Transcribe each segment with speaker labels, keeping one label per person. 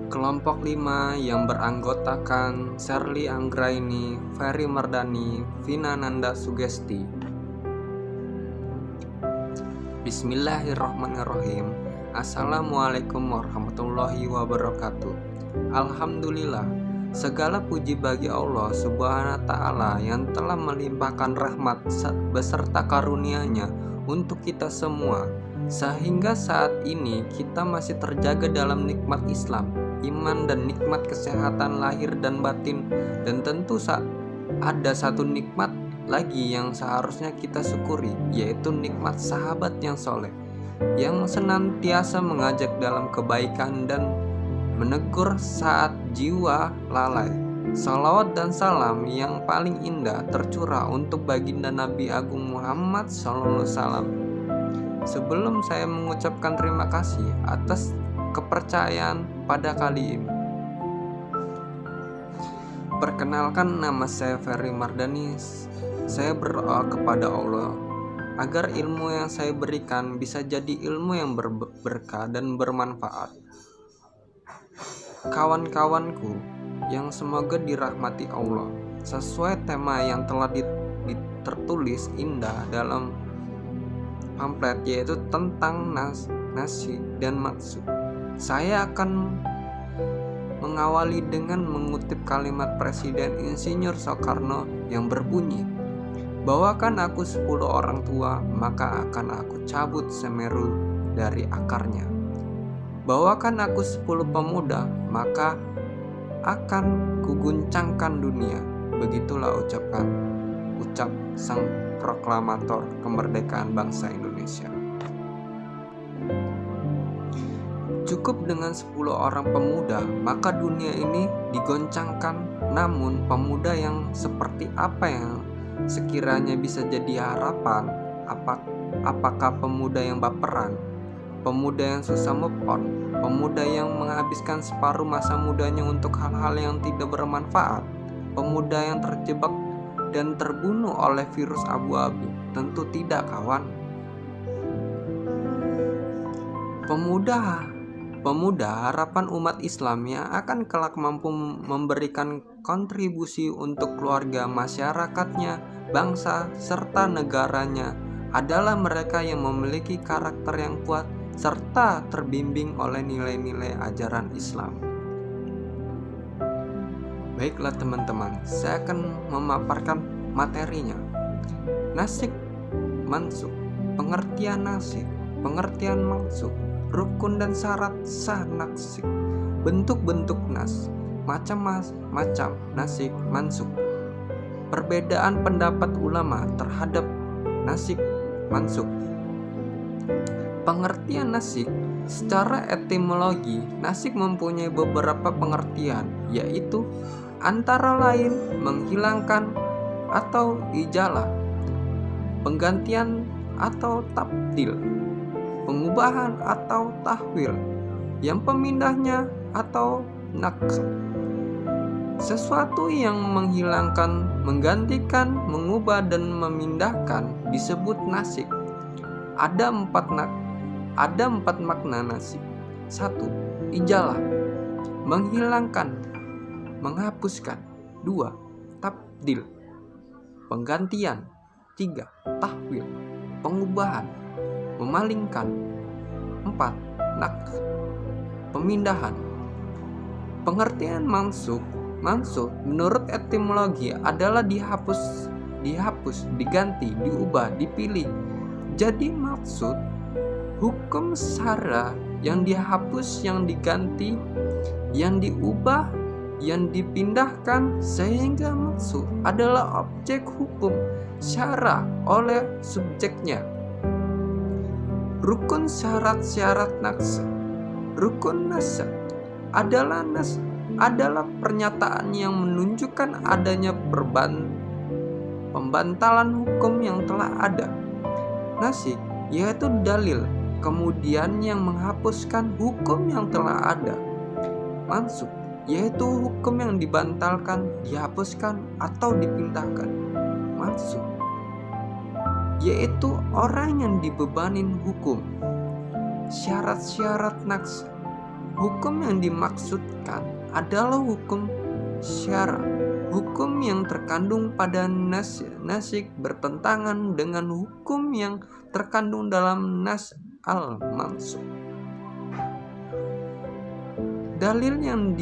Speaker 1: Kelompok 5 yang beranggotakan Sherly Anggraini, Ferry Mardani, Vina Nanda Sugesti. Bismillahirrahmanirrahim. Assalamualaikum warahmatullahi wabarakatuh. Alhamdulillah, segala puji bagi Allah Subhanahu wa Ta'ala yang telah melimpahkan rahmat beserta karunia-Nya untuk kita semua, sehingga saat ini kita masih terjaga dalam nikmat Islam, iman, dan nikmat kesehatan lahir dan batin. Dan tentu ada satu nikmat lagi yang seharusnya kita syukuri, yaitu nikmat sahabat yang soleh, yang senantiasa mengajak dalam kebaikan dan menegur saat jiwa lalai. Salawat dan salam yang paling indah tercurah untuk baginda Nabi Agung Muhammad SAW. Sebelum saya mengucapkan terima kasih atas kepercayaan pada kali ini, perkenalkan, nama saya Ferry Mardani. Saya berdoa kepada Allah agar ilmu yang saya berikan bisa jadi ilmu yang berkah dan bermanfaat. Kawan-kawanku yang semoga dirahmati Allah, sesuai tema yang telah tertulis indah dalam pamflet, yaitu tentang nasib dan maksud. Saya akan mengawali dengan mengutip kalimat Presiden Insinyur Soekarno yang berbunyi, "Bawakan aku 10 orang tua, maka akan aku cabut Semeru dari akarnya. Bawakan aku 10 pemuda, maka akan kuguncangkan dunia." Begitulah ucap sang proklamator kemerdekaan bangsa Indonesia. Cukup dengan 10 orang pemuda, maka dunia ini digoncangkan. Namun pemuda yang seperti apa yang sekiranya bisa jadi harapan? Apakah pemuda yang baperan? Pemuda yang susah move on? Pemuda yang menghabiskan separuh masa mudanya untuk hal-hal yang tidak bermanfaat? Pemuda yang terjebak dan terbunuh oleh virus abu-abu? Tentu tidak, kawan. Pemuda harapan umat Islam yang akan kelak mampu memberikan kontribusi untuk keluarga, masyarakatnya, bangsa, serta negaranya adalah mereka yang memiliki karakter yang kuat serta terbimbing oleh nilai-nilai ajaran Islam. Baiklah teman-teman, saya akan memaparkan materinya. Nasik mansuk, pengertian nasik, pengertian mansuk, rukun dan syarat sah nasik, bentuk-bentuk nas, macam-macam nasik mansuk, perbedaan pendapat ulama terhadap nasik mansuk. Pengertian nasik secara etimologi, nasik mempunyai beberapa pengertian, yaitu antara lain menghilangkan atau ijalah, penggantian atau tabdil, pengubahan atau tahwil, yang pemindahnya atau naqs. Sesuatu yang menghilangkan, menggantikan, mengubah, dan memindahkan disebut nasik. Ada empat makna nasik. 1. Ijalah, menghilangkan, menghapuskan. 2. Tabdil, penggantian. 3. Tahwil, pengubahan, memalingkan. 4. Naqs, pemindahan. Pengertian mansuk menurut etimologi adalah dihapus, diganti, diubah, dipilih. Jadi maksud hukum syara yang dihapus, yang diganti, yang diubah, yang dipindahkan, sehingga maksud adalah objek hukum syara oleh subjeknya. Rukun syarat-syarat naqs. Rukun nasab adalah pernyataan yang menunjukkan adanya pembantalan hukum yang telah ada. Nasik yaitu dalil kemudian yang menghapuskan hukum yang telah ada. Mansuk yaitu hukum yang dibantalkan, dihapuskan, atau dipindahkan. Mansuk yaitu orang yang dibebanin hukum. Syarat-syarat naqs Hukum yang dimaksudkan adalah hukum syara, hukum yang terkandung pada nasik bertentangan dengan hukum yang terkandung dalam nas al-mansukh. Dalil yang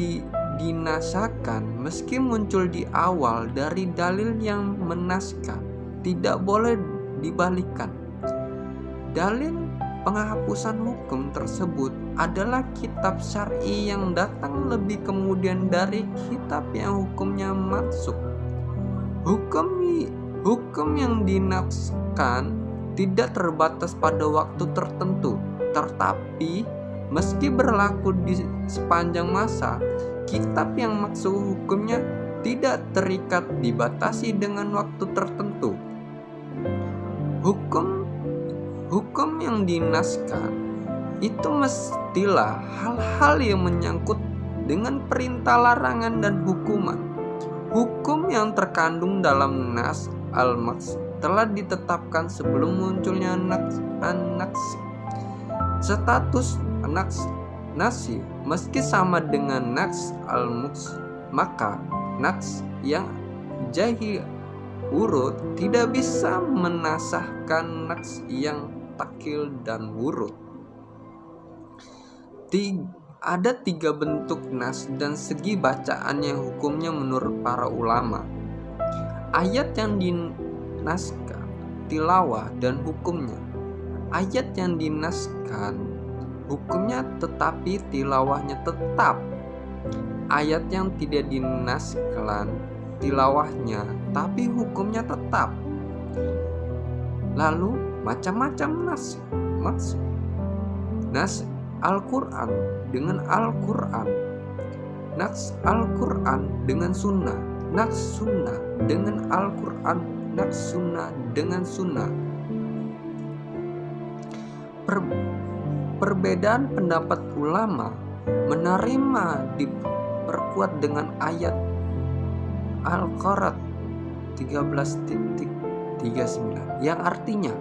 Speaker 1: dinasakan meski muncul di awal dari dalil yang menaskan tidak boleh dibalikkan. Dalil penghapusan hukum tersebut adalah kitab syar'i yang datang lebih kemudian dari kitab yang hukumnya mansukh. Hukum yang dinaskan tidak terbatas pada waktu tertentu, tetapi meski berlaku di sepanjang masa, kitab yang maksud hukumnya tidak terikat dibatasi dengan waktu tertentu. Hukum yang dinaskan itu mestilah hal-hal yang menyangkut dengan perintah, larangan, dan hukuman. Hukum yang terkandung dalam nas al-mansukh telah ditetapkan sebelum munculnya an-naskh. Status nasi meski sama dengan naks al-muks, maka naks yang jahil urut tidak bisa menasahkan naks yang takil dan urut. Ada 3 bentuk nas dan segi bacaan yang hukumnya menurut para ulama. Ayat yang dinaskan, tilawah, dan hukumnya. Ayat yang dinaskan hukumnya tetapi tilawahnya tetap. Ayat yang tidak dinaskan tilawahnya tapi hukumnya tetap. Lalu macam-macam nas Al-Quran dengan Al-Quran, nas Al-Quran dengan sunnah, nas sunnah dengan Al-Quran, nas sunnah dengan sunnah. Perbedaan pendapat ulama menerima diperkuat dengan ayat Al-Qarat 13:39 yang artinya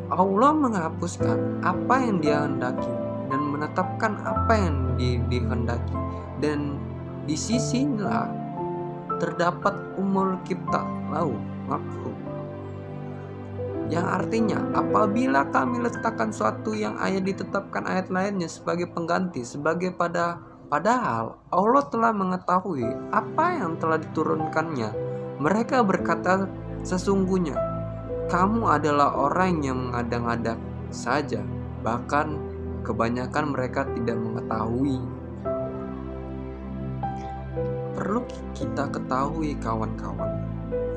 Speaker 1: Allah menghapuskan apa yang Dia hendaki dan menetapkan apa yang dikehendaki, dan di sisinya terdapat umul kipta lau mafhum, yang artinya apabila kami letakkan suatu yang ayat ditetapkan ayat lainnya sebagai pengganti, padahal Allah telah mengetahui apa yang telah diturunkannya. Mereka berkata, sesungguhnya kamu adalah orang yang mengada-ngada saja, bahkan kebanyakan mereka tidak mengetahui. Perlu kita ketahui kawan-kawan,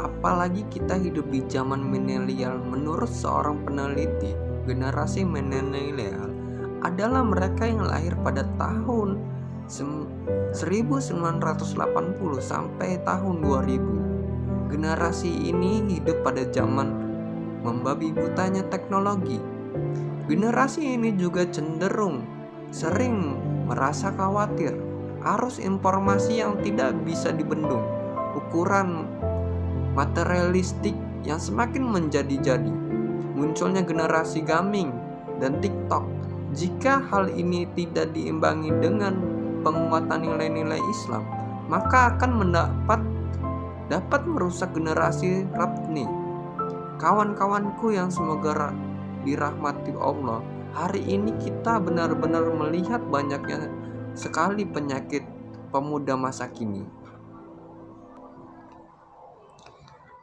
Speaker 1: apalagi kita hidup di zaman milenial. Menurut seorang peneliti, generasi milenial adalah mereka yang lahir pada tahun 1980 sampai tahun 2000. Generasi ini hidup pada zaman membabi butanya teknologi. Generasi ini juga cenderung sering merasa khawatir arus informasi yang tidak bisa dibendung, ukuran materialistik yang semakin menjadi-jadi, munculnya generasi gaming dan TikTok. Jika hal ini tidak diimbangi dengan penguatan nilai-nilai Islam, maka akan dapat merusak generasi rabni. Kawan-kawanku yang semoga dirahmati Allah, hari ini kita benar-benar melihat banyaknya sekali penyakit pemuda masa kini,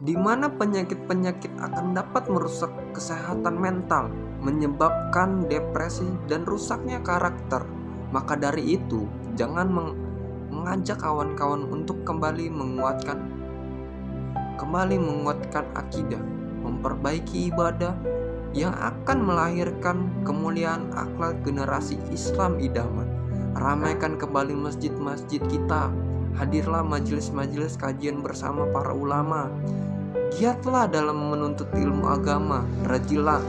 Speaker 1: di mana penyakit-penyakit akan dapat merusak kesehatan mental, menyebabkan depresi dan rusaknya karakter. Maka dari itu, jangan mengajak kawan-kawan untuk kembali menguatkan akidah, memperbaiki ibadah yang akan melahirkan kemuliaan akhlak generasi Islam idaman. Ramaikan kembali masjid-masjid kita, hadirlah majelis-majelis kajian bersama para ulama, giatlah dalam menuntut ilmu agama, rajinlah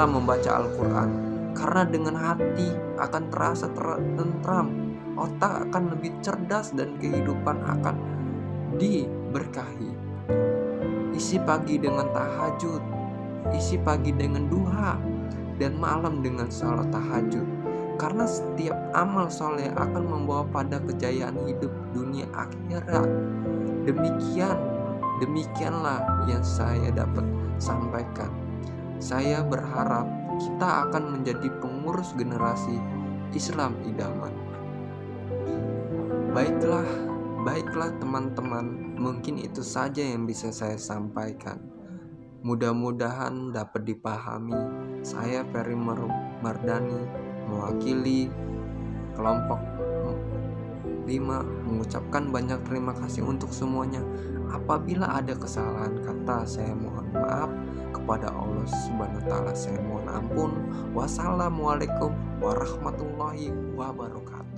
Speaker 1: membaca Al-Quran, karena dengan hati akan terasa tentram, otak akan lebih cerdas, dan kehidupan akan diberkahi. Isi pagi dengan tahajud, isi pagi dengan duha, dan malam dengan salat tahajud. karena setiap amal soleh akan membawa pada kejayaan hidup dunia akhirat. Demikianlah yang saya dapat sampaikan. Saya berharap kita akan menjadi pengurus generasi Islam idaman. Baiklah teman-teman, mungkin itu saja yang bisa saya sampaikan. Mudah-mudahan dapat dipahami. Saya Ferry Mardani, mewakili kelompok 5, mengucapkan banyak terima kasih untuk semuanya. Apabila ada kesalahan kata, saya mohon maaf. Kepada Allah Subhanahu wa Ta'ala saya mohon ampun. Wassalamualaikum warahmatullahi wabarakatuh.